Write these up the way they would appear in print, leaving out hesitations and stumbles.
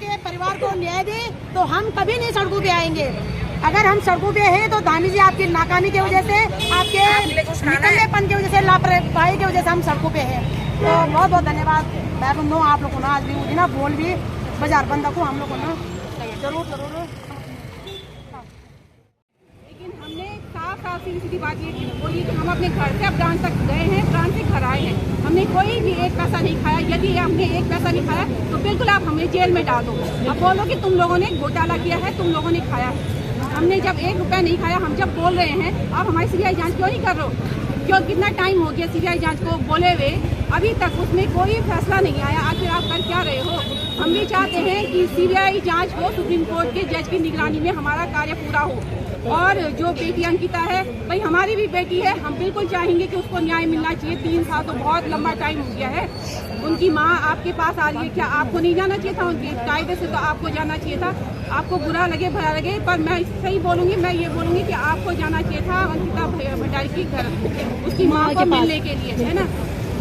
के परिवार को न्याय दे तो हम कभी नहीं सड़कों पे आएंगे। अगर हम सड़कों पे हैं तो धामी जी आपकी नाकामी की वजह से, आपके निकलनेपन की वजह से, लापरवाही की वजह से हम सड़कों पे हैं। तो बहुत बहुत धन्यवाद मैं नो आप लोगों ने आज भी ना बोल भी बाजार बंद को हम लोगों ने जरूर। लेकिन हमने साफ सीधी बात ये बोली कि हम अपने घर से अब ब्रांच तक गए हैं, ब्रांच से घर आए हैं, हमने कोई भी एक पैसा नहीं खाया। यदि हमने एक पैसा नहीं खाया तो बिल्कुल आप हमें जेल में डालो। अब बोलो कि तुम लोगों ने घोटाला किया है, तुम लोगों ने खाया है। हमने जब 1 रुपया नहीं खाया, हम जब बोल रहे हैं आप हमारी सीबीआई जांच क्यों नहीं कर रहे हो? क्यों कितना टाइम हो गया सीबीआई जांच को बोले हुए, अभी तक उसमें कोई फैसला नहीं आया। आखिर आप कर क्या रहे हो? हम भी चाहते हैं कि सीबीआई जांच हो, सुप्रीम कोर्ट के जज की निगरानी में हमारा कार्य पूरा हो। और जो बेटी अंकिता है, भाई हमारी भी बेटी है, हम बिल्कुल चाहेंगे कि उसको न्याय मिलना चाहिए। 3 साल तो बहुत लंबा टाइम हो गया है। उनकी माँ आपके पास आ रही है, क्या आपको नहीं जाना चाहिए था? उनके कायदे से तो आपको जाना चाहिए था। आपको बुरा लगे भला लगे, पर मैं सही बोलूँगी, मैं ये बोलूँगी कि आपको जाना चाहिए था अंकिता भंडारी की घर, उसकी माँ को मिलने के लिए, है ना।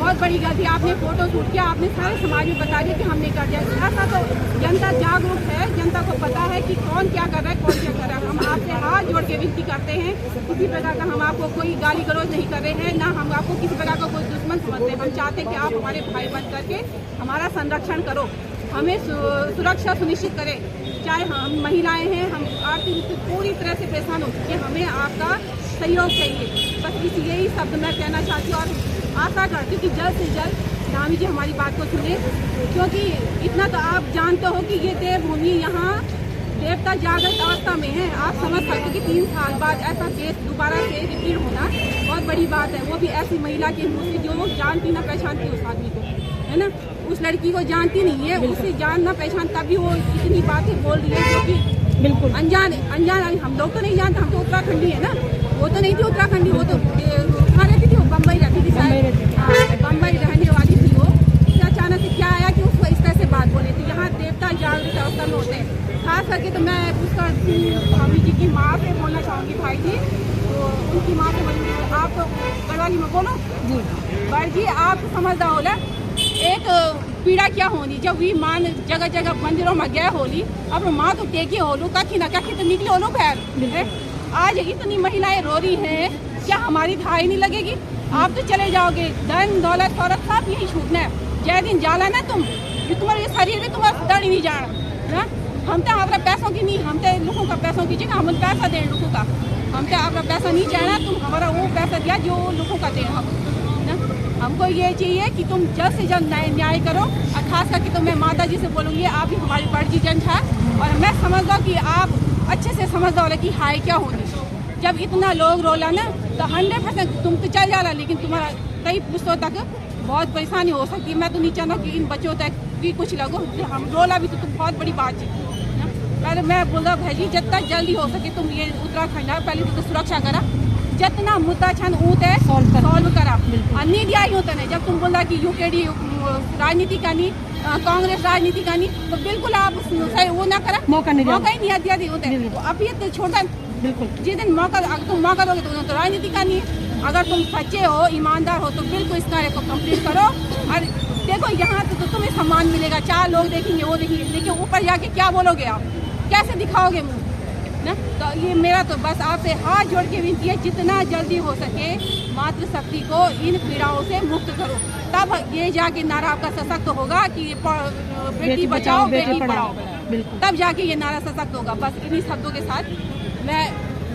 बहुत बड़ी गलती, आपने फोटो शूट किया, आपने सारे समाज में बता दिया कि हमने कर दिया। ऐसा तो जनता जागरूक है, जनता को पता है कि कौन क्या कर रहा है, कौन क्या कर रहा है। हम आपसे हाथ जोड़ के विनती करते हैं, किसी प्रकार का हम आपको कोई गाली गलौज नहीं कर रहे हैं, ना हम आपको किसी प्रकार का कोई दुश्मन समझते हैं। हम चाहते हैं कि आप हमारे भाई बन करके हमारा संरक्षण करो, हमें सुरक्षा सुनिश्चित करें। चाहे हम महिलाएं हैं, हम आर्थिक रूप से पूरी तरह से परेशान हो चुके हैं, हमें आपका सहयोग चाहिए। बस इस यही शब्द मैं कहना चाहती हूँ और आशा करती हूँ कि जल्द से जल्द धामी जी हमारी बात को सुने, क्योंकि इतना तो आप जानते हो कि ये देवभूमि यहाँ देवता जागृत अवस्था में है। आप समझ सकते हो कि 3 साल बाद ऐसा केस दोबारा से रिपीट होना बहुत बड़ी बात है। वो भी ऐसी महिला के मुँह से जो जानती ना पहचानती उस आदमी को, है ना। उस लड़की को जानती नहीं है, उससे जानना पहचान, तभी वो इतनी बातें बोल रही है जो कि बिल्कुल अनजान हम लोग तो नहीं जानते। हम तो उत्तराखंडी है ना, वो तो नहीं थी उत्तराखंडी, वो तो कहाँ रहती थी? वो बम्बई रहती थी शायद, बम्बई रहने वाली थी वो। अचानक से क्या आया कि उसको इस तरह से बात बोली थी? यहाँ देवता जागृत अवस्था में होते हैं। खास करके तो मैं उसका स्वामी जी की माँ से बोलना चाहूँगी, भाई जी, तो उनकी माँ से बोलूँगी, आप तो गढ़वाली में बोलो जी, भाई जी आप समझदार होला। एक पीड़ा क्या होनी जब भी मान जगह जगह मंदिरों में गए होली, अब माँ तो टेके होलू कखी ना कखी तो निकले होलो खैर। आज इतनी महिलाएं रो रही हैं, क्या हमारी थाई नहीं लगेगी? आप तो चले जाओगे, धन दौलत शौहरत सब यही छूटना है। जय दिन जाला ना तुम, कि तुम्हारे शरीर में तुम्हारा दर्द नहीं जाना ना। हम तो अपना पैसों की नहीं, हम तो लोगों का पैसों की जगह हम पैसा दें लोगों का, हम तो अपना पैसा नहीं जाना। तुम हमारा वो पैसा दिया जो लोगों का दे हम ना। हमको ये चाहिए कि तुम जल्द से जल्द न्याय करो। और खास करके तो मैं माता जी से बोलूँगी, आप भी हमारी बड़ी जन था और मैं समझता हूँ कि आप अच्छे से समझदा होला कि हाय क्या होनी। जब इतना लोग रोला ना तो 100% तुम तो चल जाला, लेकिन तुम्हारा कई पुस्तों तक बहुत परेशानी हो सकती है। मैं तो नहीं चाहता कि इन बच्चों तक भी कुछ लगो, हम रोला भी तो तुम बहुत बड़ी बात है। पहले मैं बोल रहा भाई जी, जितना जल्दी हो सके तुम ये उत्तराखंड पहले तो सुरक्षा करा, जितना मुद्दा छन ऊत है सॉल्व करा। अन्य दिया होता नहीं, जब तुम बोल रहा कि यूकेडी राजनीति का नहीं, कांग्रेस राजनीति का नहीं, तो बिल्कुल आप वो ना करा, मौका ही नहीं दिया होता है। अब ये तो छोटा बिल्कुल जिस दिन मौका, अगर तुम मौका दोगे तो राजनीति का नहीं है। अगर तुम सच्चे हो, ईमानदार हो, तो बिल्कुल इस कार्य को कंप्लीट करो। और देखो यहाँ तो तुम्हें सम्मान मिलेगा, 4 लोग देखेंगे, वो देखेंगे, लेकिन ऊपर जाके क्या बोलोगे आप, कैसे दिखाओगे मुँह ना। तो ये मेरा तो बस आपसे हाथ जोड़ के विनती है, जितना जल्दी हो सके मातृशक्ति को इन पीड़ाओं से मुक्त करो, तब ये जाके नारा आपका सशक्त होगा कि बेटी बचाओ बेटी पढ़ाओ, तब जाके ये नारा सशक्त होगा। बस इन्हीं शब्दों के साथ मैं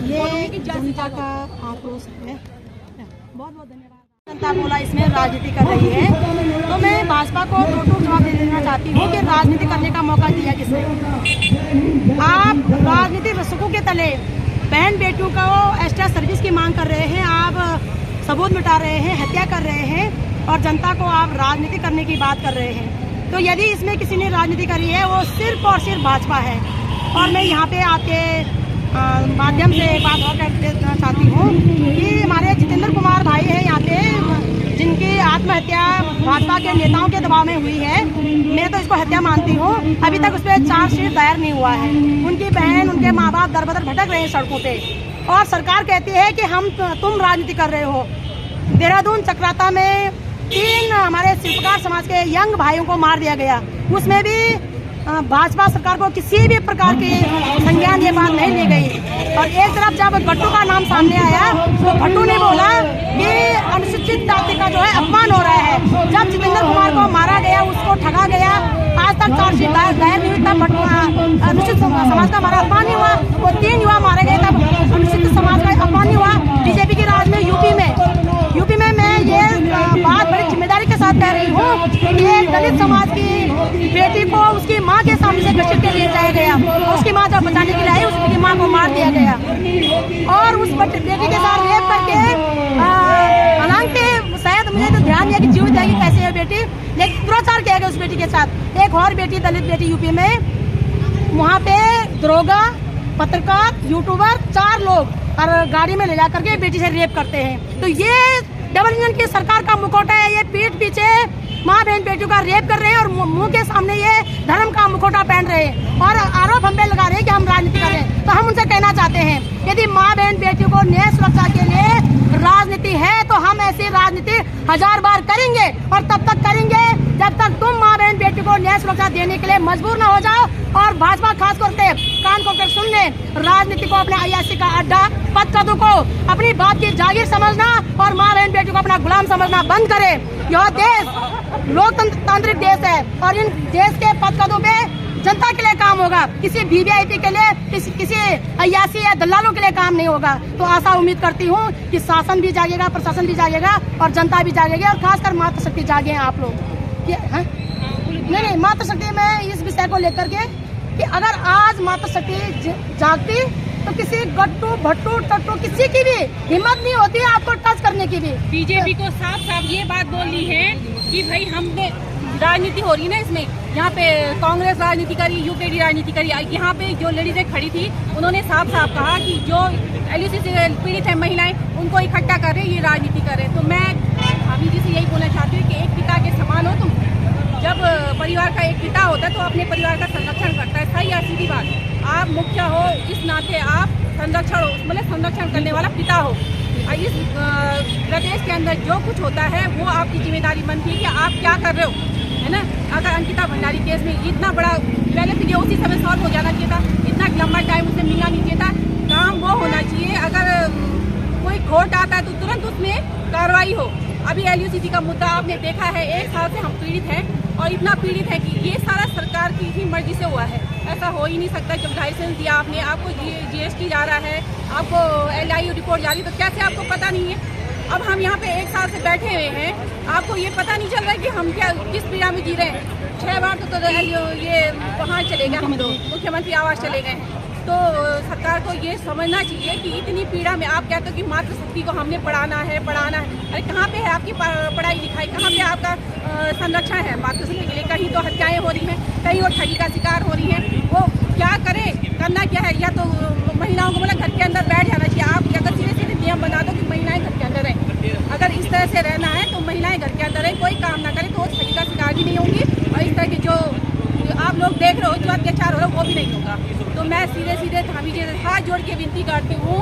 ये जनता का आक्रोश है। बहुत बहुत धन्यवाद। जनता बोला इसमें राजनीति कर रही है, तो मैं भाजपा को टोटल जवाब दे देना चाहती हूँ कि राजनीति करने का मौका दिया किसने? आप राजनीति रसकों के तले बहन बेटियों को एक्स्ट्रा सर्विस की मांग कर रहे हैं, आप सबूत मिटा रहे हैं, हत्या कर रहे हैं, और जनता को आप राजनीति करने की बात कर रहे हैं। तो यदि इसमें किसी ने राजनीति करी है वो सिर्फ और सिर्फ भाजपा है। और मैं यहाँ पे आपके माध्यम से एक बात और कहना चाहती हूँ कि हमारे जितेंद्र कुमार भाई हैं यहाँ पे, जिनकी आत्महत्या भाजपा के नेताओं के दबाव में हुई है। मैं तो इसको हत्या मानती हूँ। अभी तक उस पर चार्जशीट दायर नहीं हुआ है। उनकी बहन, उनके माँ बाप दर बदर भटक रहे हैं सड़कों पे, और सरकार कहती है कि तुम राजनीति कर रहे हो। देहरादून चक्राता में 3 हमारे शिल्पकार समाज के यंग भाइयों को मार दिया गया, उसमें भी भाजपा सरकार को किसी भी प्रकार की संज्ञान ये बात नहीं ली गई। और एक तरफ जब भट्टू का नाम सामने आया तो भट्टू ने बोला कि अनुसूचित जाति का जो है अपमान हो रहा है। जब जितेंद्र कुमार को मारा गया, उसको ठगा गया, आज तक चार्जशीट दायर नहीं हुई, तब अनुसूचित समाज का हमारा अपमान नहीं हुआ। वो 3 युवा मारे गए तब अनुसूचित समाज का अपमान नहीं हुआ। बीजेपी के राज में यूपी में मैं ये बात बड़ी जिम्मेदारी के साथ कह रही हूँ कि दलित समाज की बेटी को उसकी माँ के सामने से घसीट के ले जाया गया। उसकी माँ जब बचाने के लिए आई, उसकी माँ को मार दिया गया और उस बेटी के साथ रेप करके, हालांकि शायद मुझे तो ध्यान दिया कि जीवित जाएगी कैसे है बेटी, लेकिन दुराचार किया गया उस बेटी के साथ। एक और बेटी, दलित बेटी यूपी में, वहाँ पे दरोगा, पत्रकार, यूट्यूबर 4 लोग और गाड़ी में ले जा करके बेटी से रेप करते हैं। तो ये डबल इंजन की सरकार का मुखौटा है। ये पीठ पीछे माँ बहन बेटियों का रेप कर रहे हैं और मुंह के सामने ये धर्म का मुखौटा पहन रहे हैं और आरोप हम पे लगा रहे हैं कि हम राजनीति कर रहे हैं। तो हम उनसे कहना चाहते हैं, यदि माँ बहन बेटियों को न्याय सुरक्षा के लिए राजनीति है तो हम ऐसी राजनीति 1000 बार करेंगे और तब तक करेंगे जब तक तुम माँ बहन बेटी को न्याय सुरक्षा देने के लिए मजबूर न हो जाओ। और भाजपा खास करके कान खोलकर सुन ले, राजनीति को अपने अय्याशी का अड्डा, पदकदों को अपनी बात की जागीर समझना और माँ बहन बेटी को अपना गुलाम समझना बंद करे। यह देश लोकतांत्रिक देश है और इन देश के पदकदों पे जनता के लिए काम होगा, किसी वीवीआईपी के लिए, किसी अय्याशी या दलालों के लिए काम नहीं होगा। तो आशा उम्मीद करती हूँ कि शासन भी जागेगा, प्रशासन भी जागेगा और जनता भी जागेगी और खासकर मातृशक्ति जागे हैं आप लोग। नहीं, मातृशक्ति में इस विषय को लेकर के कि अगर आज मातृशक्ति जागती तो किसी गट्टू भट्टू टट्टू किसी की भी हिम्मत नहीं होती है आपको टच करने की भी। बीजेपी को साफ साफ ये बात बोलनी है कि भाई हमने राजनीति हो रही ना, इसमें यहाँ पे कांग्रेस राजनीति करी, यूपीडी राजनीति करी। यहाँ पे जो लेडीजें खड़ी थी उन्होंने साफ साफ कहा कि जो एलयूसी से पीड़ित है महिलाएं, उनको इकट्ठा कर रहे, ये राजनीति कर रहे। तो मैं भाभी जी से यही बोलना चाहती हूँ कि एक पिता के समान हो तुम। जब परिवार का एक पिता होता है तो अपने परिवार का संरक्षण करता है, सही या सीधी बात। आप मुखिया हो, इस नाते आप संरक्षण हो, मतलब संरक्षण करने वाला पिता हो। इस प्रदेश के अंदर जो कुछ होता है वो आपकी जिम्मेदारी बनती है कि आप क्या कर रहे हो, है ना। अगर अंकिता भंडारी केस में इतना बड़ा, पहले तो ये उसी समय सॉल्व हो जाना चाहिए था, इतना लंबा टाइम उसे मिलना नहीं चाहिए था। काम वो होना चाहिए, अगर कोई कोर्ट आता है तो तुरंत उसमें कार्रवाई हो। अभी एलयूसीसी का मुद्दा आपने देखा है, 1 साल से हम पीड़ित हैं और इतना पीड़ित है कि ये सारा सरकार की ही मर्जी से हुआ है। ऐसा हो ही नहीं सकता। जब लाइसेंस दिया आपने, आपको जीएसटी जा रहा है, आपको LIU रिपोर्ट जा रही है, तो कैसे आपको पता नहीं है। अब हम यहाँ पे 1 साल से बैठे हुए हैं, आपको ये पता नहीं चल रहा है कि हम क्या किस पीड़ा में जी रहे हैं। 6 बार तो ये वहाँ चले गए, हम लोग मुख्यमंत्री आवास चले गए। तो सरकार को ये समझना चाहिए कि इतनी पीड़ा में आप कहते हो कि मातृशक्ति को हमने पढ़ाना है। अरे कहाँ पे है आपकी पढ़ाई लिखाई, कहाँ पे आपका संरक्षण है मातृशक्ति के लिए। कहीं तो हत्याएं हो रही हैं, कहीं वो ठगी का शिकार हो रही हैं। वो क्या करे, करना क्या है, या तो महिलाओं को मतलब घर के अंदर बैठ जाना चाहिए। आप अगर सीधे नियम बना दो कि महिलाएं घर के अंदर रहें, अगर इस तरह से रहना है तो महिलाएं घर के अंदर रहें, कोई काम ना करें, तो वो ठगी का शिकार भी नहीं होंगी और इस तरह के जो आप लोग देख रहे हो जो अत्याचार हो रहा है वो भी नहीं होगा। तो मैं सीधे भाभी जी हाथ जोड़ के विनती करती हूँ,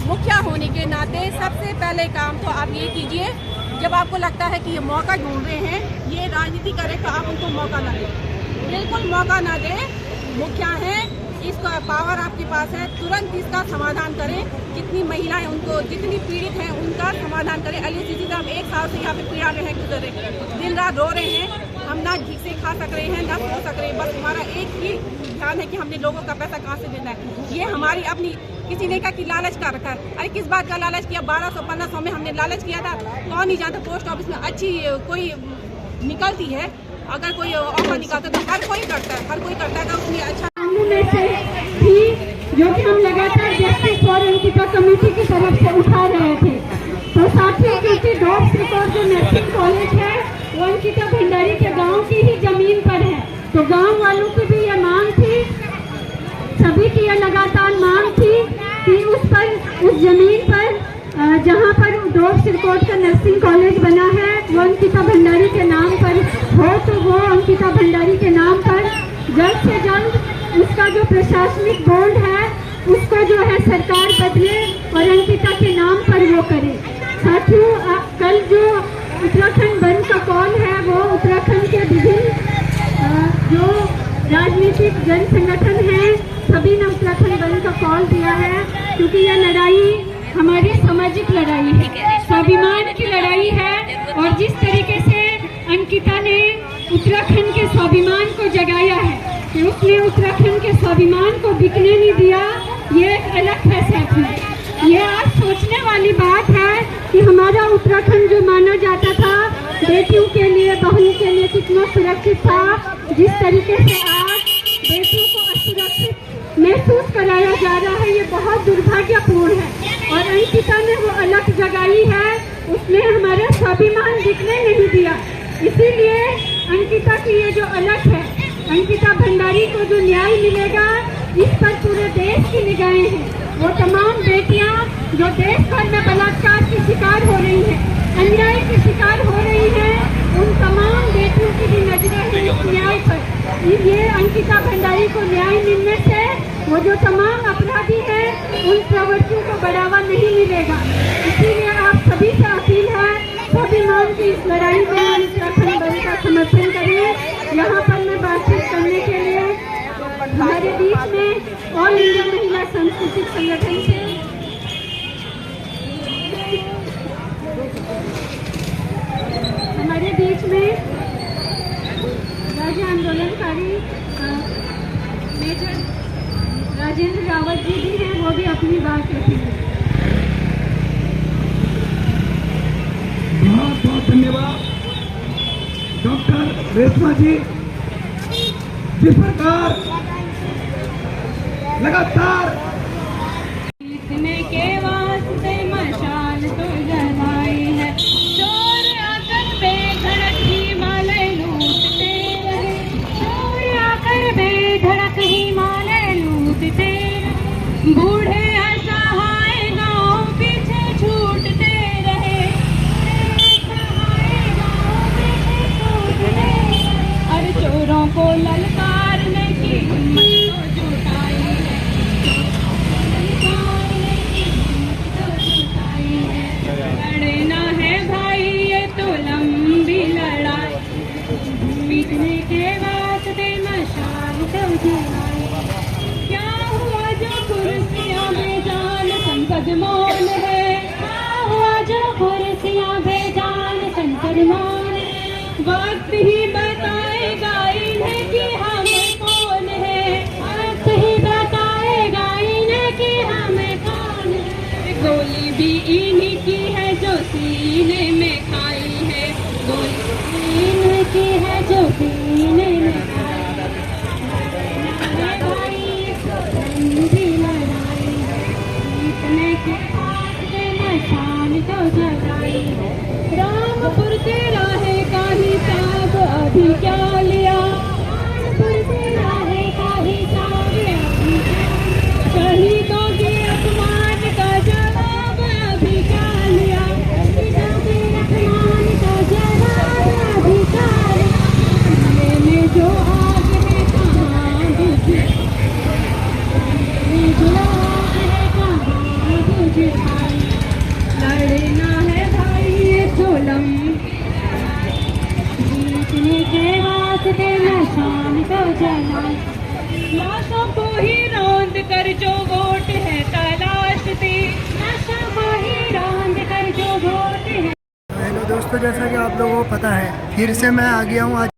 मुखिया होने के नाते सबसे पहले काम तो आप ये कीजिए, जब आपको लगता है कि ये मौका ढूंढ रहे हैं, ये राजनीति करें, तो आप उनको मौका ना दें, बिल्कुल मौका ना दें। मुखिया हैं, इसका पावर आपके पास है, तुरंत इसका समाधान करें। जितनी महिलाएं उनको, जितनी पीड़ित हैं उनका समाधान करें। एलयूसीसी से हम 1 साल से यहाँ पे पीड़ा में हैं, गुजर रहे, दिन रात रो रहे हैं। हम ना ठीक से खा सक रहे हैं, ना सो सक रहे हैं। बस हमारा एक ही ध्यान है कि हमने लोगों का पैसा कहाँ से देना है। ये हमारी अपनी, किसी ने कहा कि लालच का रखा है। अरे किस बात का लालच किया? 1200-1500 में हमने लालच किया था। कौन नहीं जानता पोस्ट ऑफिस में अच्छी कोई निकलती है, अगर कोई ऑफर निकलता है तो हर कोई करता है, हर कोई करता है। तो उसमें अच्छा में से थी जो कि हम लगातार जस्टिस फॉर अंकिता कमेटी की तरफ से उठा रहे थे। तो साथियों, क्योंकि डॉक्टर रिकॉर्ड जो नर्सिंग कॉलेज है वो अंकिता भंडारी के गांव की ही जमीन पर है, तो गांव वालों की भी ये मांग थी, सभी की ये लगातार मांग थी कि उस जमीन पर जहां पर डॉक्टर रिकॉर्ड का नर्सिंग कॉलेज बना है वो अंकिता भंडारी के नाम पर हो, तो वो अंकिता भंडारी के नाम पर जल्द से जल्द उसका जो प्रशासनिक बोर्ड है उसको जो है सरकार बदले और अंकिता के नाम पर वो करे। साथियों, कल जो उत्तराखंड बंद का कॉल है वो उत्तराखंड के विभिन्न जो राजनीतिक जन संगठन है, सभी ने उत्तराखंड बंद का कॉल दिया है, क्योंकि यह लड़ाई हमारी सामाजिक लड़ाई है, स्वाभिमान की लड़ाई है। और जिस तरीके से अंकिता ने उत्तराखंड के स्वाभिमान को जगाया है कि उसने उत्तराखंड के स्वाभिमान को बिकने नहीं दिया, ये एक अलग है साथ में। ये आज सोचने वाली बात है कि हमारा उत्तराखंड जो माना जाता था बेटियों के लिए, बहन के लिए कितना सुरक्षित था, जिस तरीके से आज बेटियों को असुरक्षित महसूस कराया जा रहा है, ये बहुत दुर्भाग्यपूर्ण है। और अंकिता ने वो अलग जगाई है, उसने हमारा स्वाभिमान दिखने नहीं दिया। इसीलिए अंकिता की ये जो अलग है, अंकिता भंडारी को जो न्याय मिलेगा, इस पर पूरे देश की निगाहें हैं। वो तमाम बेटियां जो देश भर में बलात्कार की शिकार हो रही हैं, अन्याय की शिकार हो रही हैं, उन तमाम बेटियों की भी नजरें हैं इस न्याय पर। ये अंकिता भंडारी को न्याय मिलने से वो जो तमाम अपराधी हैं, उन प्रवृत्तियों को बढ़ावा नहीं मिलेगा। इसीलिए आप सभी से अपील है, स्वाभिमान की इस लड़ाई में हम उत्तराखंड बंद का समर्थन करें। यहाँ पर मैं बातचीत करने के लिए हमारे बीच में ऑल इंडिया महिला सांस्कृतिक संगठन से हमारे बीच में राज्य आंदोलनकारी मेजर राजेंद्र रावत जी भी हैं, वो भी अपनी बात रखेंगे। बहुत बहुत धन्यवाद डॉक्टर रेशमा जी। जिस प्रकार लगातार इतने के वास्ते मशाल तो जलाई है, चोर आकर बेधड़क हिमालय लूटते रहे, चोर आकर बेधड़क हिमालय लूटते रहे, बूढ़े असहाय गाँव पीछे छूटते रहे, असहाय गाँव पीछे छूटते रहे। और चोरों को ललकारने की हिम्मत तो जुटाई है, लड़ना है भाई ये तो लंबी लड़ाई, मिटने के वास्ते मशाल तो जलाई। क्या हुआ जो कुर्सियां बेजान संसद मौन है, क्या हुआ जो कुर्सियां बेजान संसद मौन है, वक्त ही बताएगा इन्हें कि हम कौन है, वक्त ही बताएगा इन्हें कि हम कौन है। गोली भी इन्हीं की है जो सीने में खाई है, गोली इन्हीं की है जो सीने में खाई है। भाई लंबी लड़ाई है, जीतने के वास्ते मशाल तो जलाई है। रामपुर तेरा है का हिसाब अभी क्या लिया, रामपुर तेरा है का हिसाब अभी क्या, शहीदों के अपमान का जवाब अभी क्या लिया, शहीदों के अपमान का जवाब अभी क्या लिया। दिल में जो आग है कहाँ बुझी, दिल में जो आग है कहाँ बुझी भाई, लड़ना है भाई ये तो जीतने के वास्ते मशाल तो जलाई। लाशों को ही रौंद कर जो वोट है तलाशते, लाशों को ही रौंद कर जो वोट है। हेलो दोस्तों, जैसा कि आप लोगों को पता है, फिर से मैं आ गया हूँ आज